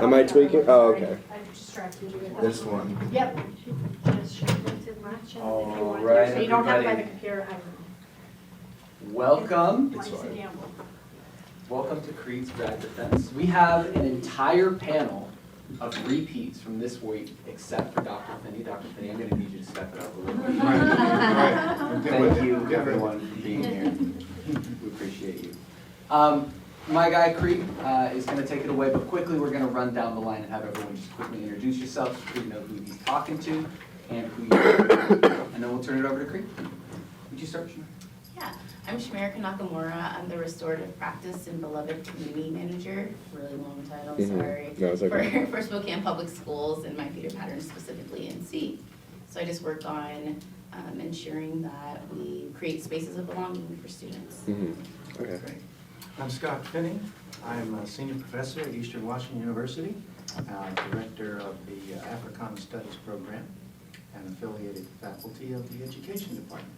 Am I tweaking? Oh, okay. I distracted you with This that. one. Yep. Just shift it to match it if you All want. right, So you don't have to buy the everybody. computer. I don't know. Welcome. Life's a gamble. Welcome to Creed's Grad Defense. We have an entire panel of repeats from this week, except for Dr. Finney. Dr. Finney, I'm going to need you to step it up a little bit. Thank you, everyone, for being here. We appreciate you. My guy, Creed, is going to take it away, but quickly we're going to run down the line and have everyone just quickly introduce yourself so Creed know who he's talking to and who you are. And then we'll turn it over to Creed. Would you start, Shemar? Yeah, I'm Shamarika Nakamura. I'm the Restorative Practice and Beloved Community Manager. Really long title, sorry. No, it's okay. For Spokane Public Schools and my feeder pattern specifically NC. So I just work on ensuring that we create spaces of belonging for students. Okay. Great. I'm Scott Finney. I'm a senior professor at Eastern Washington University, director of the Africana Studies program, and affiliated faculty of the Education Department.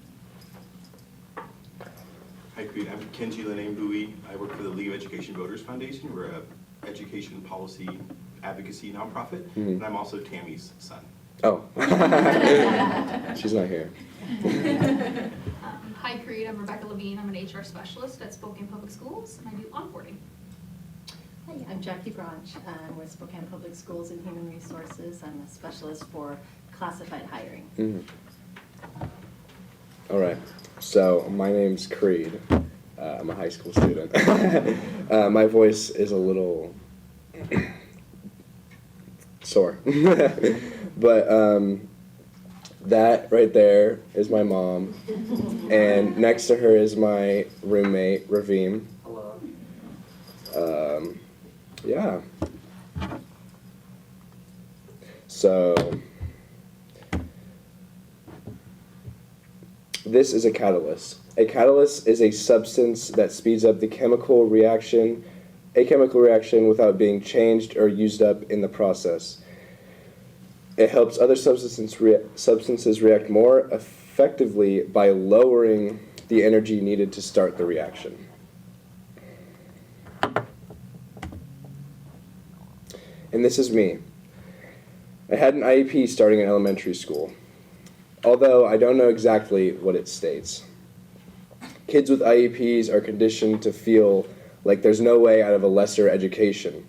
Hi, Creed. I'm Kenji Lenembui. I work for the League of Education Voters Foundation. We're a education policy advocacy nonprofit, and I'm also Tammy's son. Oh. She's not here. Hi, Creed. I'm Rebecca Levine. I'm an HR specialist at Spokane Public Schools, and I do onboarding. Hi, I'm Jackie Branch. I'm with Spokane Public Schools and Human Resources. I'm a specialist for classified hiring. All right. So my name's Creed. I'm a high school student. My voice is a little sore. But that right there is my mom. And next to her is my roommate, Ravim. Hello. Yeah. So this is a catalyst. A catalyst is a substance that speeds up a chemical reaction without being changed or used up in the process. It helps other substances react more effectively by lowering the energy needed to start the reaction. And this is me. I had an IEP starting in elementary school, although I don't know exactly what it states. Kids with IEPs are conditioned to feel like there's no way out of a lesser education.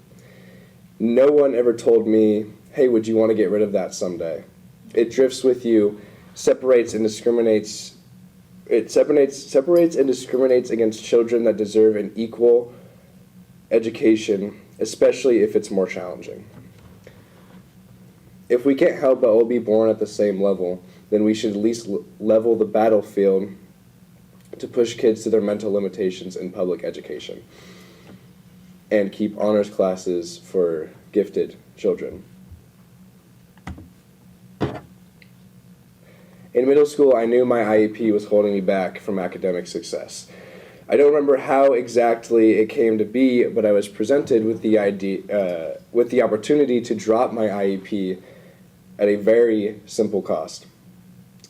No one ever told me, hey, would you want to get rid of that someday? It drifts with you, separates and discriminates against children that deserve an equal education, especially if it's more challenging. If we can't help but all be born at the same level, then we should at least level the battlefield to push kids to their mental limitations in public education and keep honors classes for gifted children. In middle school, I knew my IEP was holding me back from academic success. I don't remember how exactly it came to be, but I was presented with the opportunity to drop my IEP at a very simple cost.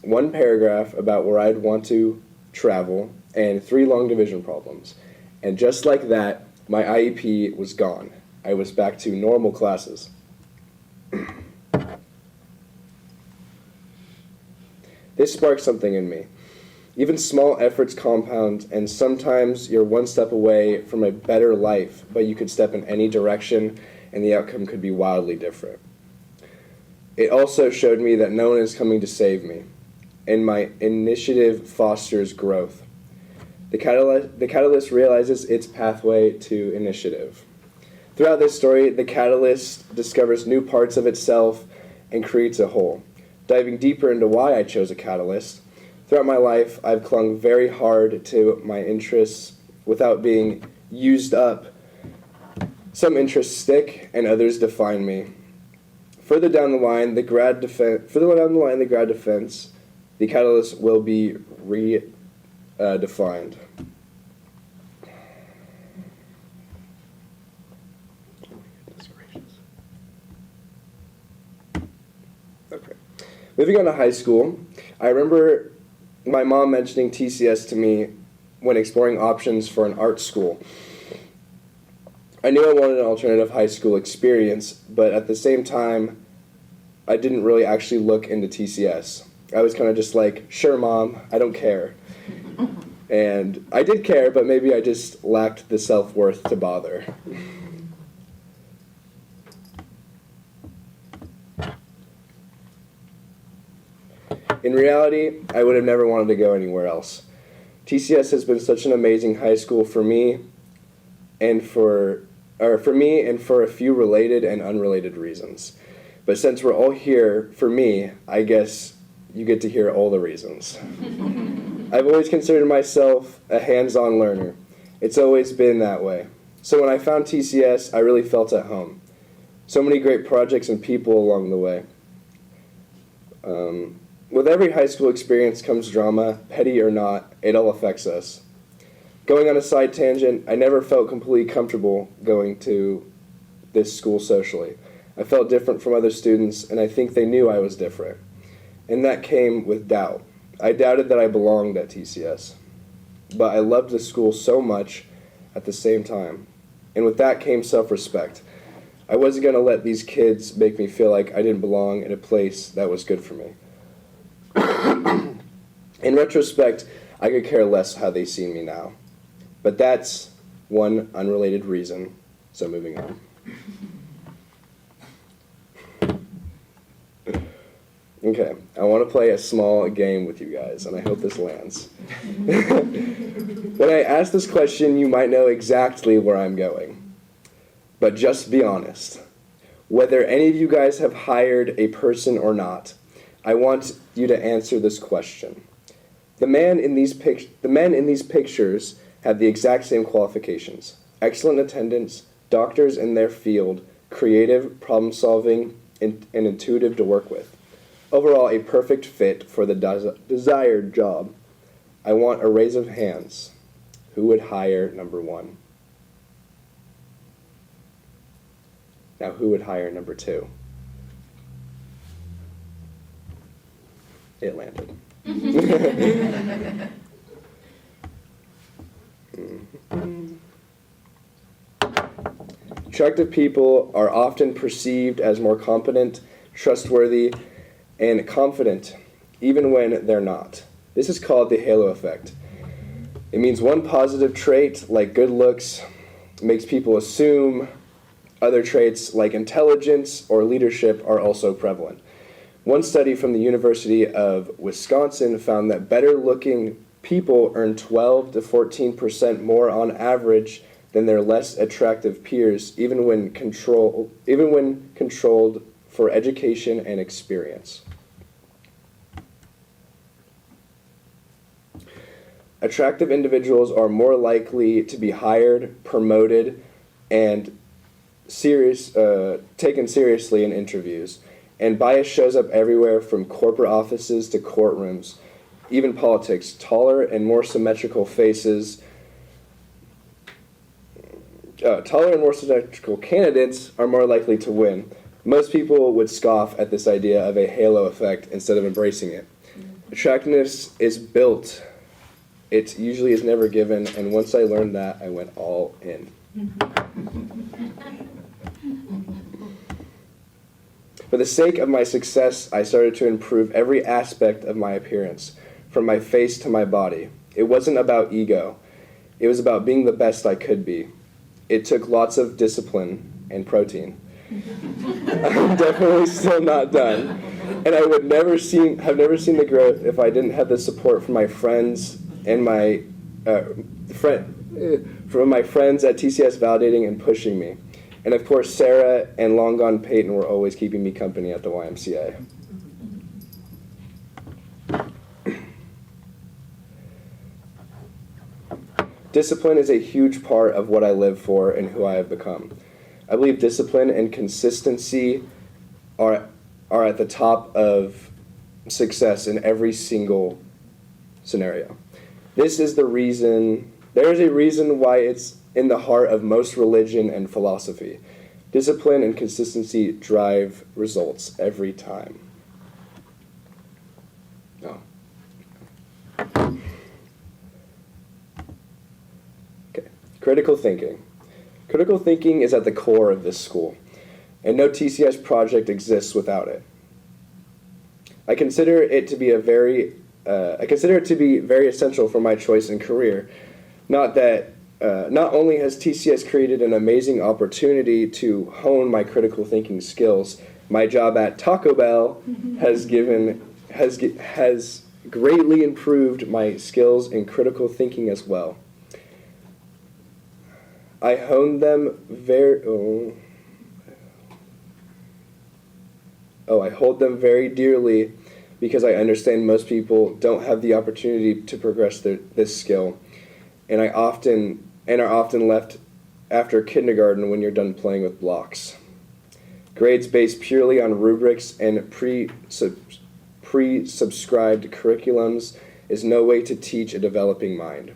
One paragraph about where I'd want to travel and 3 long division problems. And just like that, my IEP was gone. I was back to normal classes. This sparked something in me. Even small efforts compound, and sometimes you're one step away from a better life, but you could step in any direction, and the outcome could be wildly different. It also showed me that no one is coming to save me, and my initiative fosters growth. The catalyst realizes its pathway to initiative. Throughout this story, the catalyst discovers new parts of itself and creates a whole. Diving deeper into why I chose a catalyst, throughout my life, I've clung very hard to my interests without being used up. Some interests stick, and others define me. Further down the line, the grad defense, the catalyst will be redefined. Okay. Moving on to high school, I remember my mom mentioning TCS to me when exploring options for an art school. I knew I wanted an alternative high school experience, but at the same time, I didn't really actually look into TCS. I was kind of just like, sure, Mom, I don't care. And I did care, but maybe I just lacked the self-worth to bother. In reality, I would have never wanted to go anywhere else. TCS has been such an amazing high school for me, and for a few related and unrelated reasons. But since we're all here, for me, I guess you get to hear all the reasons. I've always considered myself a hands-on learner. It's always been that way. So when I found TCS, I really felt at home. So many great projects and people along the way. With every high school experience comes drama, petty or not, it all affects us. Going on a side tangent, I never felt completely comfortable going to this school socially. I felt different from other students, and I think they knew I was different. And that came with doubt. I doubted that I belonged at TCS. But I loved the school so much at the same time. And with that came self-respect. I wasn't going to let these kids make me feel like I didn't belong in a place that was good for me. In retrospect, I could care less how they see me now. But that's one unrelated reason, so moving on. Okay, I want to play a small game with you guys, and I hope this lands. When I ask this question, you might know exactly where I'm going. But just be honest. Whether any of you guys have hired a person or not, I want you to answer this question. The men in these pictures have the exact same qualifications: excellent attendance, doctors in their field, creative, problem-solving, and intuitive to work with. Overall, a perfect fit for the desired job. I want a raise of hands. Who would hire number one? Now, who would hire number two? It landed. Attractive people are often perceived as more competent, trustworthy, and confident, even when they're not. This is called the halo effect. It means one positive trait, like good looks, makes people assume other traits like intelligence or leadership are also prevalent. One study from the University of Wisconsin found that better-looking people earn 12 to 14% more on average than their less attractive peers, even when controlled for education and experience. Attractive individuals are more likely to be hired, promoted, and taken seriously in interviews. And bias shows up everywhere from corporate offices to courtrooms, even politics. Taller and more symmetrical candidates are more likely to win. Most people would scoff at this idea of a halo effect instead of embracing it. Attractiveness is built. It usually is never given, and once I learned that, I went all in. For the sake of my success, I started to improve every aspect of my appearance, from my face to my body. It wasn't about ego. It was about being the best I could be. It took lots of discipline and protein. I'm definitely still not done, and I would have never seen the growth if I didn't have the support from my friends and from my friends at TCS validating and pushing me. And of course, Sarah and long gone Peyton were always keeping me company at the YMCA. Discipline is a huge part of what I live for and who I have become. I believe discipline and consistency are at the top of success in every single scenario. There is a reason why it's in the heart of most religion and philosophy. Discipline and consistency drive results every time. Oh. Okay. Critical thinking. Critical thinking is at the core of this school, and no TCS project exists without it. I consider it to be very essential for my choice in career. Not only has TCS created an amazing opportunity to hone my critical thinking skills, my job at Taco Bell has greatly improved my skills in critical thinking as well. I hold them very dearly because I understand most people don't have the opportunity to progress this skill, and are often left after kindergarten when you're done playing with blocks. Grades based purely on rubrics and pre-subscribed curriculums is no way to teach a developing mind.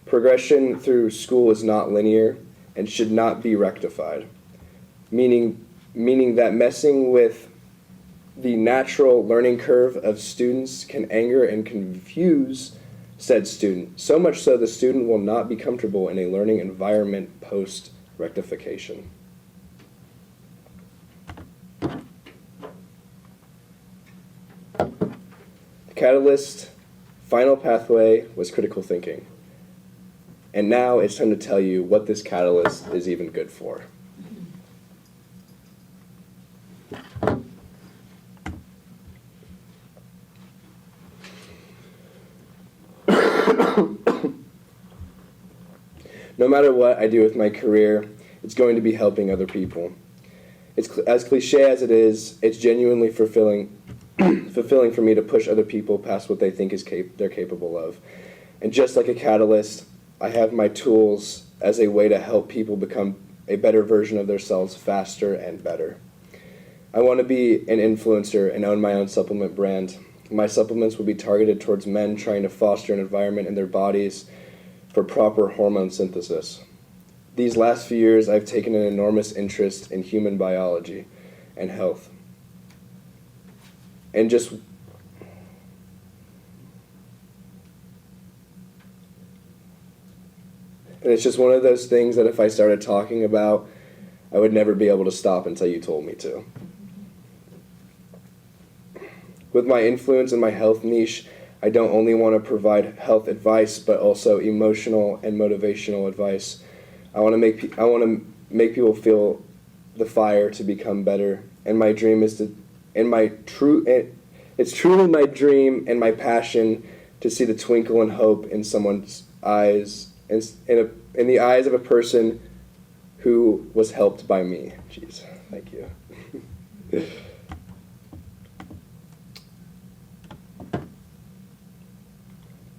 Progression through school is not linear and should not be rectified, meaning that messing with the natural learning curve of students can anger and confuse said student, so much so the student will not be comfortable in a learning environment post-rectification. The catalyst final pathway was critical thinking. And now it's time to tell you what this catalyst is even good for. No matter what I do with my career, it's going to be helping other people. It's as cliche as it is, it's genuinely fulfilling for me to push other people past what they think they're capable of. And just like a catalyst, I have my tools as a way to help people become a better version of themselves faster and better. I want to be an influencer and own my own supplement brand. My supplements will be targeted towards men trying to foster an environment in their bodies for proper hormone synthesis. These last few years, I've taken an enormous interest in human biology and health. And it's just one of those things that if I started talking about, I would never be able to stop until you told me to. With my influence in my health niche, I don't only want to provide health advice, but also emotional and motivational advice. I want to make people feel the fire to become better. And my dream is it's truly my dream and my passion to see the twinkle and hope in someone's eyes, in the eyes of a person who was helped by me. Jeez, thank you.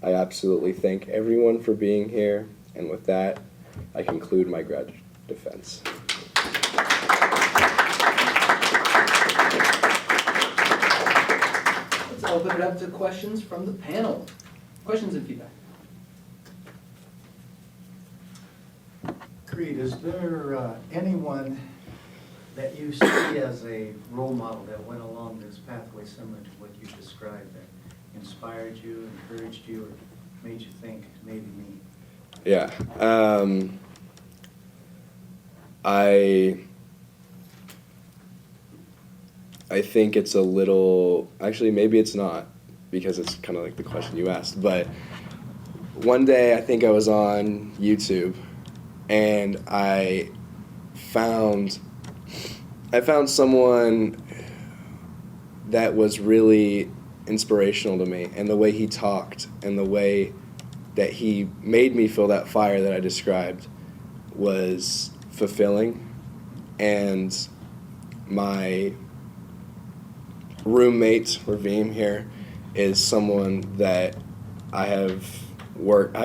I absolutely thank everyone for being here, and with that, I conclude my grad defense. Let's open it up to questions from the panel. Questions and feedback. Creed, is there anyone that you see as a role model that went along this pathway similar to what you described, that inspired you, encouraged you, or made you think, maybe me? Yeah. I think it's a little, actually maybe it's not, because it's kind of like the question you asked, but one day I think I was on YouTube and I found someone that was really inspirational to me, and the way he talked and the way that he made me feel that fire that I described was fulfilling. And my roommate, Ravim here, is someone that I've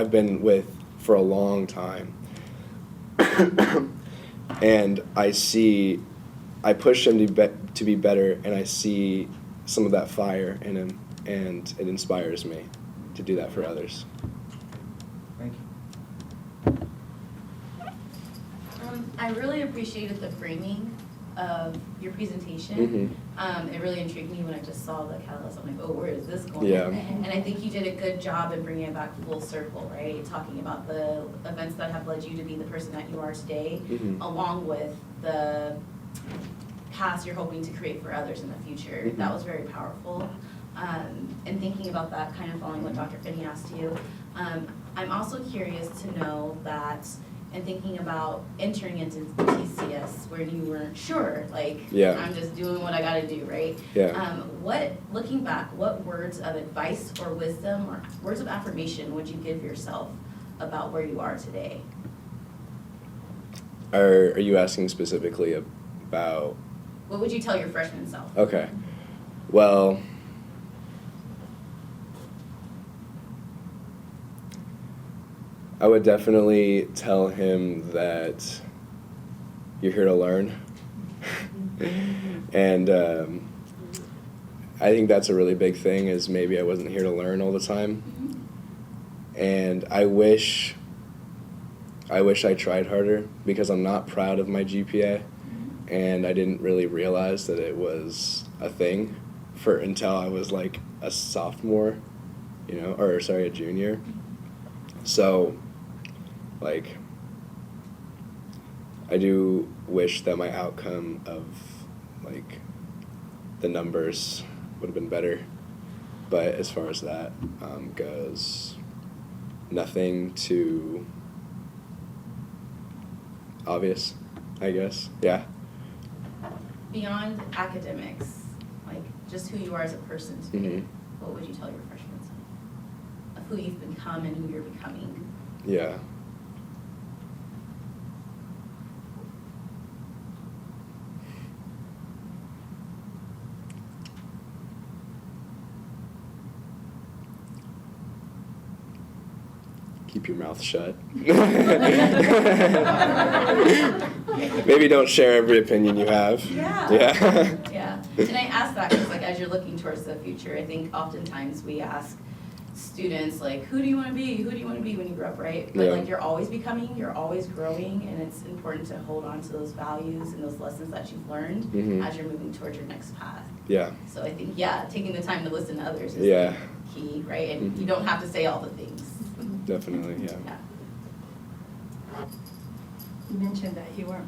been with for a long time. And I push him to be better, and I see some of that fire in him, and it inspires me to do that for others. Thank you. I really appreciated the framing of your presentation. Mhm. It really intrigued me when I just saw the catalyst. I'm like, oh, where is this going? Yeah. And I think you did a good job in bringing it back full circle, right? Talking about the events that have led you to be the person that you are today, Mhm. along with the paths you're hoping to create for others in the future. Mhm. That was very powerful. And thinking about that, kind of following what Dr. Finney asked you, I'm also curious to know that, and thinking about entering into TCS where you weren't sure, like, Yeah. I'm just doing what I gotta do, right? Yeah. Looking back, what words of advice or wisdom or words of affirmation would you give yourself about where you are today? Are you asking specifically about? What would you tell your freshman self? Okay. Well, I would definitely tell him that you're here to learn. And I think that's a really big thing, is maybe I wasn't here to learn all the time. And I wish I tried harder, because I'm not proud of my GPA, and I didn't really realize that it was a thing until I was like a sophomore, a junior. So, like, I do wish that my outcome of, like, the numbers would have been better. But as far as that goes, nothing too obvious, I guess. Yeah. Beyond academics, like just who you are as a person today, Mhm. what would you tell your freshman self? Of who you've become and who you're becoming? Yeah. Keep your mouth shut. Maybe don't share every opinion you have. Yeah. Yeah. Yeah, and I ask that because, like, as you're looking towards the future, I think oftentimes we ask students, like, who do you want to be? Who do you want to be when you grow up, right? But, Yeah. like, you're always becoming, you're always growing, and it's important to hold on to those values and those lessons that you've learned Mhm. as you're moving towards your next path. Yeah. So I think, yeah, taking the time to listen to others is Yeah. key, right? And Mhm. you don't have to say all the things. Definitely, yeah. Yeah. You mentioned that you weren't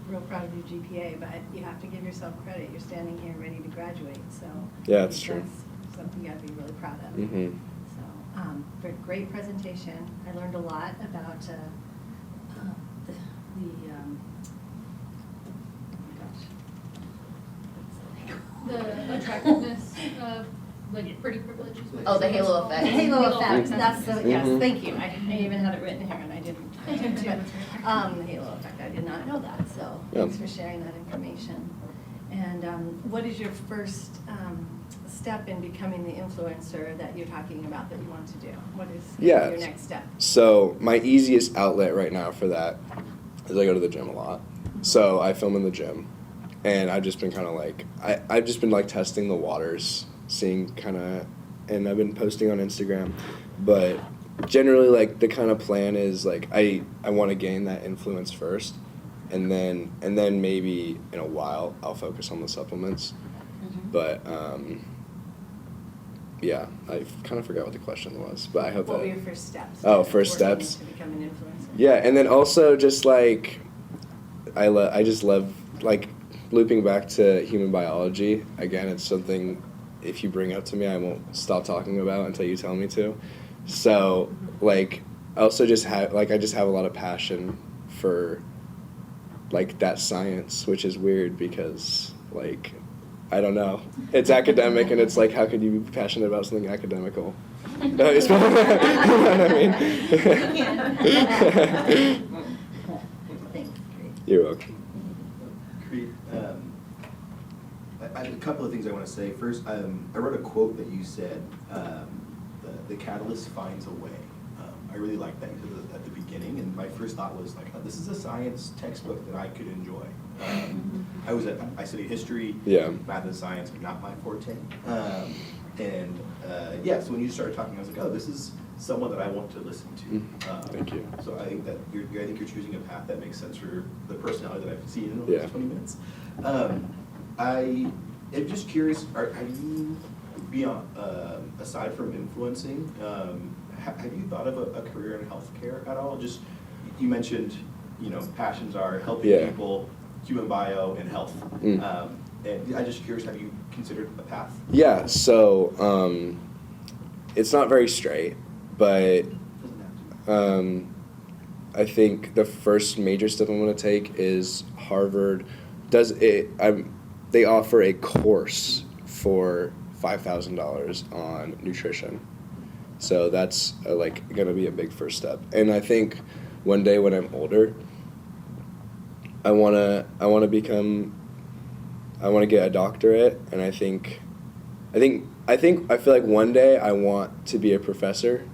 real proud of your GPA, but you have to give yourself credit. You're standing here ready to graduate, so. Yeah, that's true. That's something you gotta be really proud of. Mhm. So, great presentation. I learned a lot about the oh my gosh. The attractiveness of, like, pretty privilege is what Oh, the you're saying. halo effect. The halo effect, that's the, yes, Mhm. thank you. I even had it written here and I didn't. I did too. But, the halo effect, I did not know that, so Yeah. thanks for sharing that information. And what is your first step in becoming the influencer that you're talking about that you want to do? What is Yeah. your next step? So my easiest outlet right now for that is I go to the gym a lot. So I film in the gym, and I've just been kind of like, I've just been like testing the waters, seeing kind of, and I've been posting on Instagram, but generally like the kind of plan is like I want to gain that influence first, and then maybe in a while I'll focus on the supplements. But yeah, I kind of forgot what the question was, but I hope What that. were your first steps? Oh, to first working steps. To become an influencer? Yeah, and then also just like I just love like looping back to human biology. Again, it's something if you bring up to me, I won't stop talking about until you tell me to. So like I also just have I just have a lot of passion for like that science, which is weird because like I don't know. It's academic, and it's like, how could you be passionate about something academical? It's you know what I mean? Thanks, great. You're welcome. Creed, I have a couple of things I want to say. First, I wrote a quote that you said, the catalyst finds a way. I really like that at the beginning, and my first thought was like, oh, this is a science textbook that I could enjoy. I studied history, Yeah. math and science are not my forte. Yeah, so when you started talking, I was like, oh, this is someone that I want to listen to. Thank you. So I think that I think you're choosing a path that makes sense for the personality that I've seen in the Yeah. last 20 minutes. I am just curious, have you, beyond, aside from influencing, have you thought of a career in healthcare at all? Just, you mentioned, passions are helping Yeah. people, human bio, and health. Mm. And I'm just curious, have you considered a path? Yeah, so it's not very straight, but Doesn't have to. I think the first major step I'm going to take is Harvard they offer a course for $5,000 on nutrition. So that's going to be a big first step. And I think one day when I'm older, I want to get a doctorate, and I feel like one day I want to be a professor,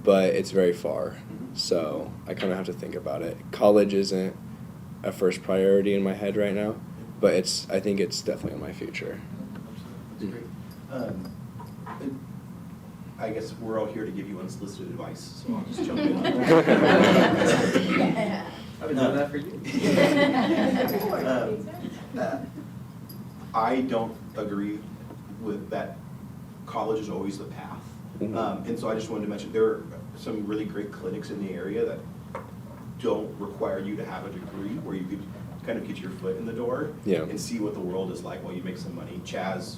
but it's very far. So I kind of have to think about it. College isn't a first priority in my head right now, but I think it's definitely in my future. That's great. And I guess we're all here to give you unsolicited advice, so I'll just jump in. I've been doing that for you. I don't agree with that college is always the path. Mhm. And so I just wanted to mention, there are some really great clinics in the area that don't require you to have a degree, where you could kind of get your foot in the door Yeah. and see what the world is like while you make some money. Chaz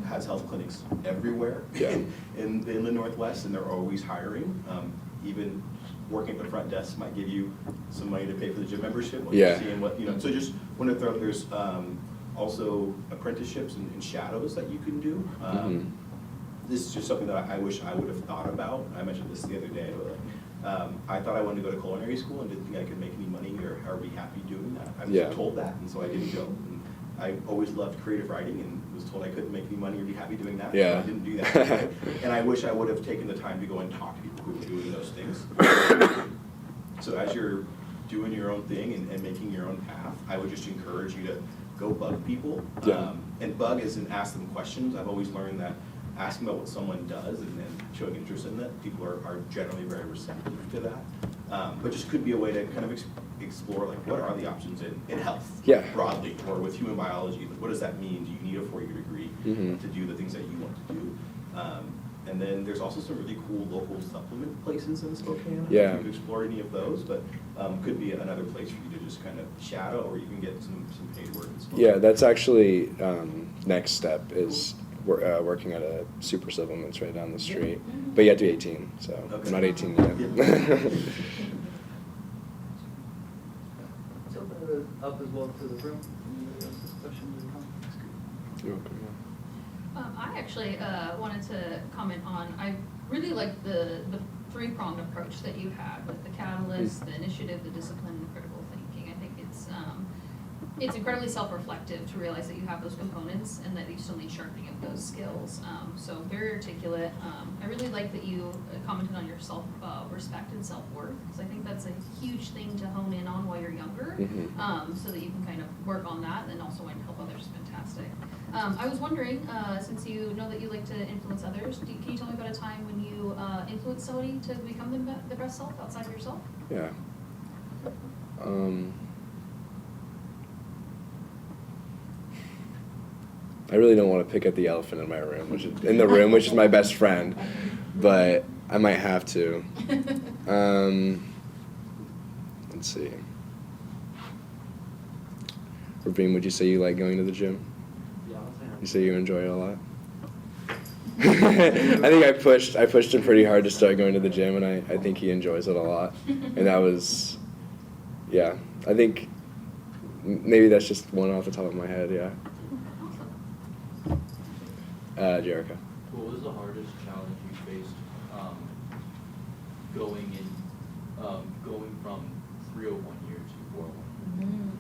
has health clinics everywhere Yeah. in the Northwest, and they're always hiring. Even working at the front desk might give you some money to pay for the gym membership while Yeah. you're seeing what, so just want to throw, there's also apprenticeships and shadows that you can do. Mhm. This is just something that I wish I would have thought about. I mentioned this the other day, but I thought I wanted to go to culinary school and didn't think I could make any money or be happy doing that. I was Yeah. told that, and so I didn't go. And I always loved creative writing and was told I couldn't make any money or be happy doing that. Yeah. So I didn't do that. And I wish I would have taken the time to go and talk to people who were doing those things. So as you're doing your own thing and making your own path, I would just encourage you to go bug people. Yeah. And bug is and ask them questions. I've always learned that asking about what someone does and then showing interest in that, people are generally very receptive to that. But just could be a way to kind of explore, like, what are the options in health Yeah. broadly, or with human biology? What does that mean? Do you need a 4-year degree Mhm. to do the things that you want to do? And then there's also some really cool local supplement places in Spokane. I don't know Yeah. if you've explored any of those, but could be another place for you to just kind of shadow, or you can get some paid work as well. Yeah, that's actually next step is working at a Super Supplements right down the street. But you have to be 18, so Okay. I'm not 18 yet. Let's open it up as well to the room. Anybody else has questions or comments? You're welcome, yeah. I actually wanted to comment on, I really like the three-pronged approach that you had with the catalyst, the initiative, the discipline, and the critical thinking. I think it's incredibly self-reflective to realize that you have those components and that you still need sharpening of those skills. So very articulate. I really like that you commented on your self-respect and self-worth, because I think that's a huge thing to hone in on while you're younger, Mhm. so that you can kind of work on that and then also want to help others. Fantastic. I was wondering, since you know that you like to influence others, can you tell me about a time when you influenced somebody to become the best self outside of yourself? Yeah. I really don't want to pick at the elephant in my room, which is my best friend, but I might have to. Let's see. Rabin, would you say you like going to the gym? Yeah, I'll say You say you enjoy it a lot? I think I pushed him pretty hard to start going to the gym, and I think he enjoys it a lot. And that was, yeah, I think maybe that's just one off the top of my head, yeah. Jericho. What was the hardest challenge you faced going from 301 year to 401?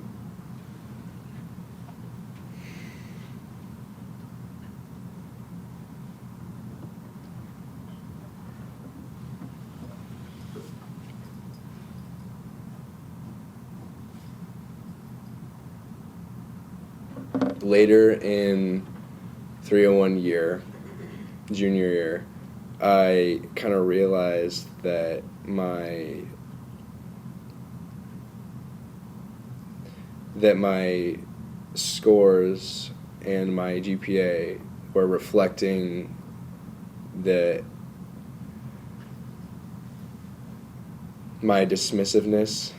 Later in 301 year, junior year, I kind of realized that my scores and my GPA were reflecting my dismissiveness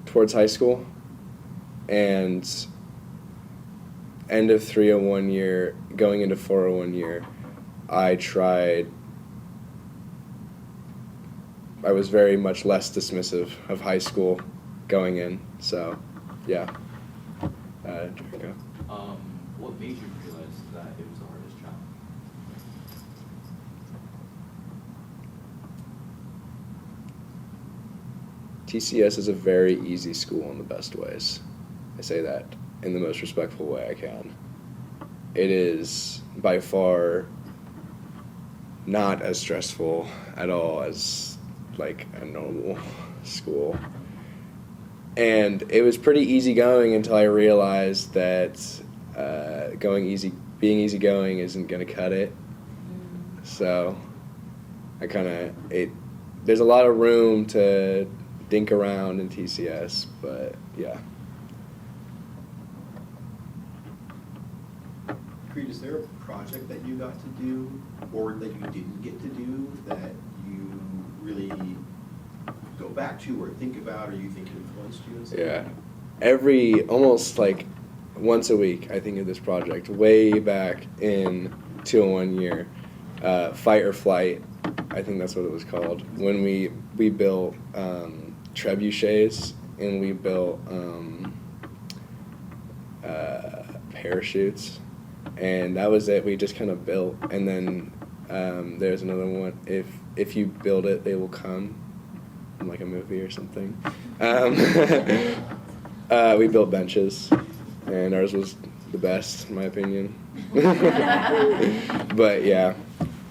towards high school. And end of 301 year, going into 401 year, I was very much less dismissive of high school going in. So, yeah. Jericho. What made you realize that it was the hardest challenge? TCS is a very easy school in the best ways. I say that in the most respectful way I can. It is by far not as stressful at all as like a normal school. And it was pretty easygoing until I realized that being easygoing isn't gonna cut it. So there's a lot of room to dink around in TCS, but yeah. Creed, is there a project that you got to do or that you didn't get to do that you really go back to or think about or you think influenced you in some way? Yeah. Almost like once a week, I think of this project. Way back in 201 year, Fight or Flight, I think that's what it was called. When we built trebuchets and we built parachutes, and that was it. We just kind of built, and then there's another one. If you build it, they will come. Like a movie or something. We built benches, and ours was the best, in my opinion. But yeah,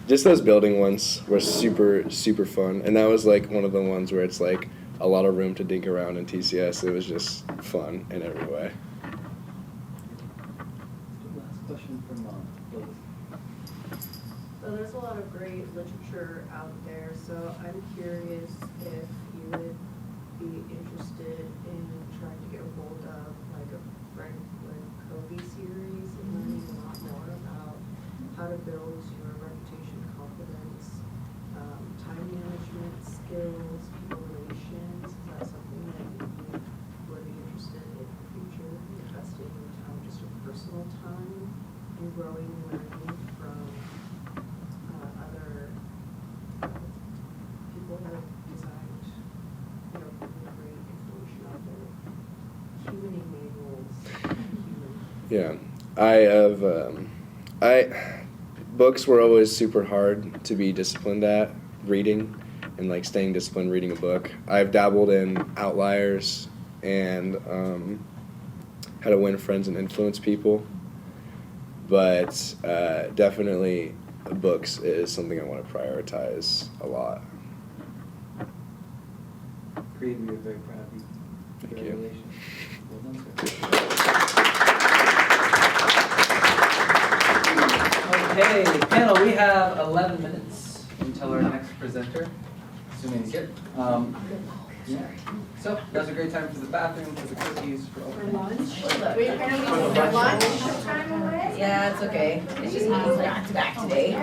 just those building ones were super, super fun. And that was like one of the ones where it's like a lot of room to dink around in TCS. It was just fun in every way. Last question from Lois. So there's a lot of great literature out there, so I'm curious if you would be interested in trying to get a hold of like a Franklin Covey series and learning a lot more about how to build your reputation, confidence, time management skills, people relations. Is that something that you would be interested in the future, investing in time, just your personal time, and growing and learning from other people that have designed, really great information out there, humaning manuals, human. Yeah, books were always super hard to be disciplined at, reading, and like staying disciplined reading a book. I've dabbled in Outliers and How to Win Friends and Influence People, but definitely books is something I want to prioritize a lot. Creed, we are very proud of you. Thank you. Congratulations. Well done, sir. Okay, panel, we have 11 minutes until our next presenter, assuming he's here. Yeah. So, now's a great time for the bathroom, for the cookies, for all. For lunch? Yeah, it's okay. It's just me back to back today.